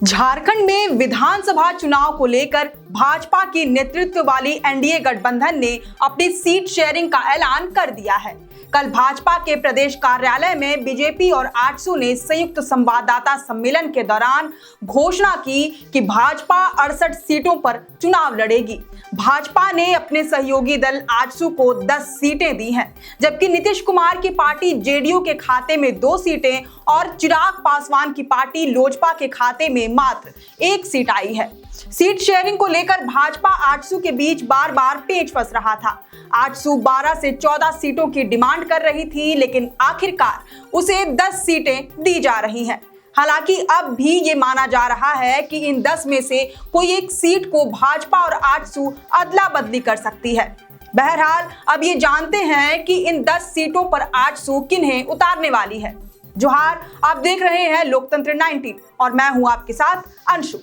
झारखंड में विधानसभा चुनाव को लेकर भाजपा की नेतृत्व वाली एनडीए गठबंधन ने अपनी सीट शेयरिंग का ऐलान कर दिया है। कल भाजपा के प्रदेश कार्यालय में बीजेपी और आजसू ने संयुक्त संवाददाता सम्मेलन के दौरान घोषणा की कि भाजपा 68 सीटों पर चुनाव लड़ेगी। भाजपा ने अपने सहयोगी दल आजसू को 10 सीटें दी हैं, जबकि नीतीश कुमार की पार्टी जेडीयू के खाते में 2 सीटें और चिराग पासवान की पार्टी लोजपा के खाते में मात्र 1 सीट आई है। सीट शेयरिंग को लेकर भाजपा आजसू के बीच बार बार पेच फंस रहा था। आजसू 12 से 14 सीटों की डिमांड कर रही थी, लेकिन आखिरकार उसे 10 सीटें दी जा रही हैं। हालांकि अब भी ये माना जा रहा है कि इन 10 में से कोई एक सीट को भाजपा और आजसू अदला बदली कर सकती है। बहरहाल अब ये जानते हैं कि इन 10 सीटों पर आजसू किन्हें उतारने वाली है। जोहार, आप देख रहे हैं लोकतंत्र 19 और मैं हूं आपके साथ अंशु।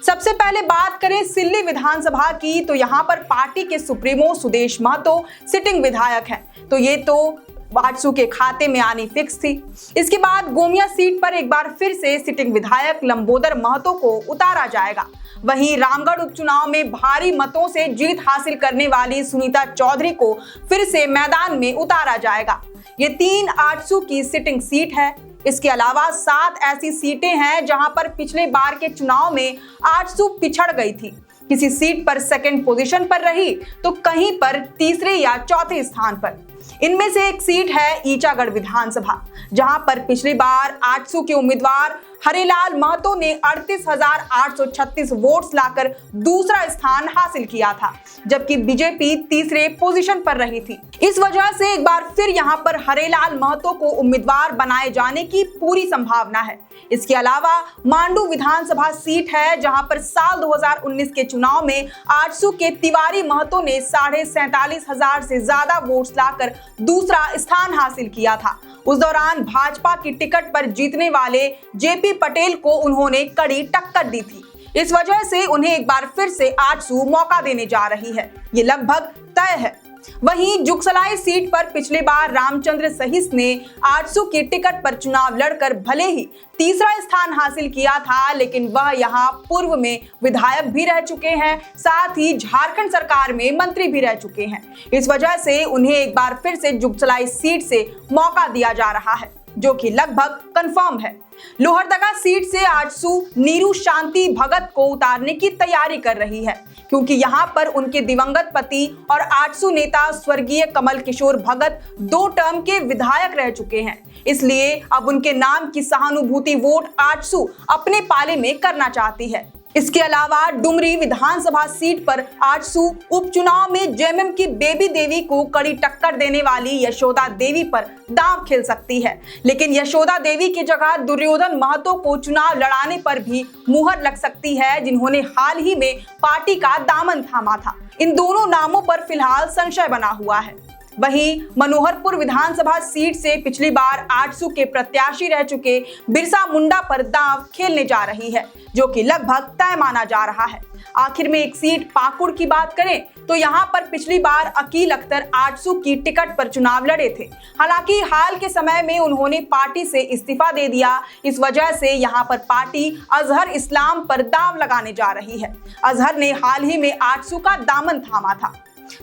सबसे पहले बात करें सिल्ली विधानसभा की, तो यहाँ पर पार्टी के सुप्रीमो सुदेश महतो सिटिंग विधायक हैं, तो ये तो आजसू के खाते में आनी फिक्स थी। इसके बाद गोमिया सीट पर एक बार फिर से सिटिंग विधायक लंबोदर महतो को उतारा जाएगा। वहीं रामगढ़ उपचुनाव में भारी मतों से जीत हासिल करने वाली सुनीता चौधरी को फिर से मैदान में उतारा जाएगा। ये 3 आजसू की सिटिंग सीट है। इसके अलावा 7 ऐसी सीटें हैं जहां पर पिछले बार के चुनाव में आजसू पिछड़ गई थी। किसी सीट पर सेकंड पोजीशन पर रही तो कहीं पर तीसरे या चौथे स्थान पर। इनमें से एक सीट है ईचागढ़ विधानसभा, जहां पर पिछली बार आजसू के उम्मीदवार हरेलाल महतो ने 38,836 वोट्स लाकर दूसरा स्थान हासिल किया था, जबकि बीजेपी तीसरे पोजीशन पर रही थी। इस वजह से एक बार फिर यहां पर हरेलाल महतो को उम्मीदवार बनाए जाने की पूरी संभावना है। इसके अलावा मांडू विधानसभा सीट है, जहां पर साल 2019 के चुनाव में आजसू के तिवारी महतो ने 47,500 से ज्यादा वोट्स लाकर दूसरा स्थान हासिल किया था। उस दौरान भाजपा की टिकट पर जीतने वाले जेपी पटेल को उन्होंने कड़ी टक्कर दी थी। इस वजह से उन्हें एक बार फिर से आजसू मौका देने जा रही है, ये लगभग तय है। वहीं जुगसलाई सीट पर पिछली बार रामचंद्र सहिस ने आजसू की टिकट पर चुनाव लड़कर भले ही तीसरा स्थान हासिल किया था, लेकिन वह यहां पूर्व में विधायक भी रह चुके हैं, साथ ही झारखंड सरकार में मंत्री भी रह चुके हैं। इस वजह से उन्हें एक बार फिर से जुगसलाई सीट से मौका दिया जा रहा है, जो कि लगभग कंफर्म है। लोहरदगा सीट से आजसू नीरू शांति भगत को उतारने की तैयारी कर रही है, क्योंकि यहां पर उनके दिवंगत पति और आजसू नेता स्वर्गीय कमल किशोर भगत 2 टर्म के विधायक रह चुके हैं। इसलिए अब उनके नाम की सहानुभूति वोट आजसू अपने पाले में करना चाहती है। इसके अलावा डुमरी विधानसभा सीट पर आजसू उपचुनाव में जेएमएम की बेबी देवी को कड़ी टक्कर देने वाली यशोदा देवी पर दांव खेल सकती है, लेकिन यशोदा देवी की जगह दुर्योधन महतो को चुनाव लड़ाने पर भी मुहर लग सकती है, जिन्होंने हाल ही में पार्टी का दामन थामा था। इन दोनों नामों पर फिलहाल संशय बना हुआ है। वहीं मनोहरपुर विधानसभा सीट से पिछली बार आजसू के प्रत्याशी रह चुके बिरसा मुंडा पर दांव खेलने जा रही है, जो कि लगभग तय माना जा रहा है। आखिर में एक सीट पाकुड़ की बात करें तो यहां पर पिछली बार अकील अख्तर आजसू की टिकट पर चुनाव लड़े थे। हालांकि हाल के समय में उन्होंने पार्टी से इस्तीफा दे दिया। इस वजह से यहां पर पार्टी अजहर इस्लाम पर दांव लगाने जा रही है। अजहर ने हाल ही में आजसू का दामन थामा था।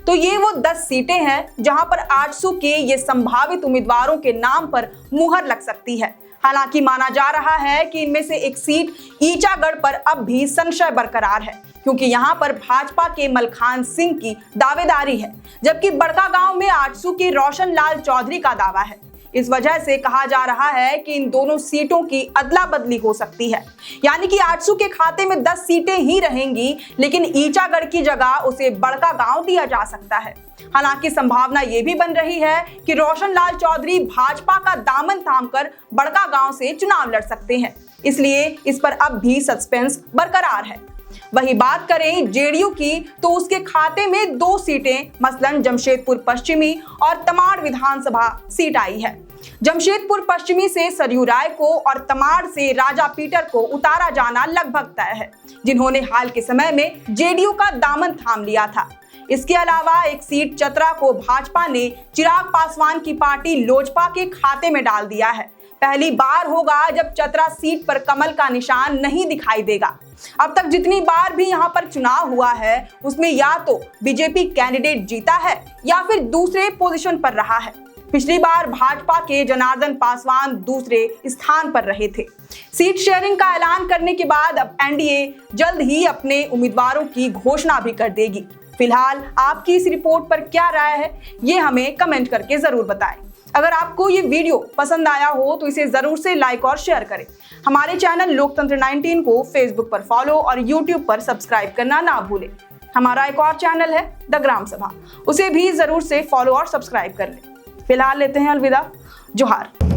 तो ये वो 10 सीटें हैं जहां पर आजसू के ये संभावित उम्मीदवारों के नाम पर मुहर लग सकती है। हालांकि माना जा रहा है कि इनमें से एक सीट ईचागढ़ पर अब भी संशय बरकरार है, क्योंकि यहां पर भाजपा के मलखान सिंह की दावेदारी है, जबकि बड़कागांव में आजसू के रोशन लाल चौधरी का दावा है। इस वजह से कहा जा रहा है कि इन दोनों सीटों की अदला बदली हो सकती है, यानी कि आजसू के खाते में 10 सीटें ही रहेंगी, लेकिन ईचागढ़ की जगह उसे बड़कागांव दिया जा सकता है। हालांकि संभावना ये भी बन रही है कि रोशन लाल चौधरी भाजपा का दामन थामकर बड़कागांव से चुनाव लड़ सकते हैं, इसलिए इस पर अब भी सस्पेंस बरकरार है। वही बात करें जेडीयू की, तो उसके खाते में 2 सीटें मसलन जमशेदपुर पश्चिमी और तमाड़ विधानसभा सीट आई है। जमशेदपुर पश्चिमी से सरयू राय को और तमाड़ से राजा पीटर को उतारा जाना लगभग तय है, जिन्होंने हाल के समय में जेडीयू का दामन थाम लिया था। इसके अलावा एक सीट चतरा को भाजपा ने चिराग पासवान की पार्टी लोजपा के खाते में डाल दिया है। पहली बार होगा जब चतरा सीट पर कमल का निशान नहीं दिखाई देगा। अब तक जितनी बार भी यहां पर चुनाव हुआ है उसमें या तो बीजेपी कैंडिडेट जीता है या फिर दूसरे पोजीशन पर रहा है। पिछली बार भाजपा के जनार्दन पासवान दूसरे स्थान पर रहे थे। सीट शेयरिंग का ऐलान करने के बाद अब एनडीए जल्द ही अपने उम्मीदवारों की घोषणा भी कर देगी। फिलहाल आपकी इस रिपोर्ट पर क्या राय है, ये हमें कमेंट करके जरूर बताएं। अगर आपको ये वीडियो पसंद आया हो तो इसे जरूर से लाइक और शेयर करें। हमारे चैनल लोकतंत्र 19 को फेसबुक पर फॉलो और यूट्यूब पर सब्सक्राइब करना ना भूलें। हमारा एक और चैनल है द ग्राम सभा, उसे भी जरूर से फॉलो और सब्सक्राइब कर लें। फिलहाल लेते हैं अलविदा। जोहार।